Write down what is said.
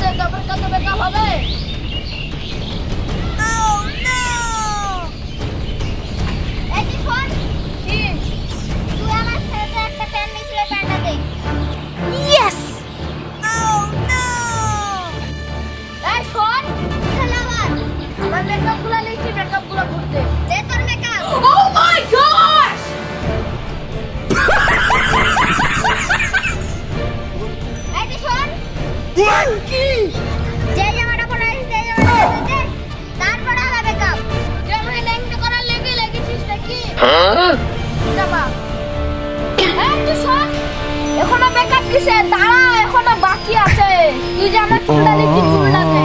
দিলে তখন কত মেকআপ হবে? এই ফোন কি? তুই আমার সাথে একটা প্যান নিছিলে, প্যানটা দে। ইয়েস! এই শোন, হ্যালো আবার আমার মেকআপগুলো লিখছি, মেকআপগুলো করতে। দে তোর মেকআপ। Oh my gosh! এই শোন, কি? যে জামাটা পরে আছিস সেই জামাটা দে, তারপর হবে মেকআপ। তুই আমাকে ল্যাংটা করার লেগে লেগেছিস নাকি? জামা। এই তুই শোন, এখনো মেকআপ কিসে? দাঁড়া, এখনো বাকি আছে। তুই যে আমার চুলটা লিখছিস, চুলটা দে।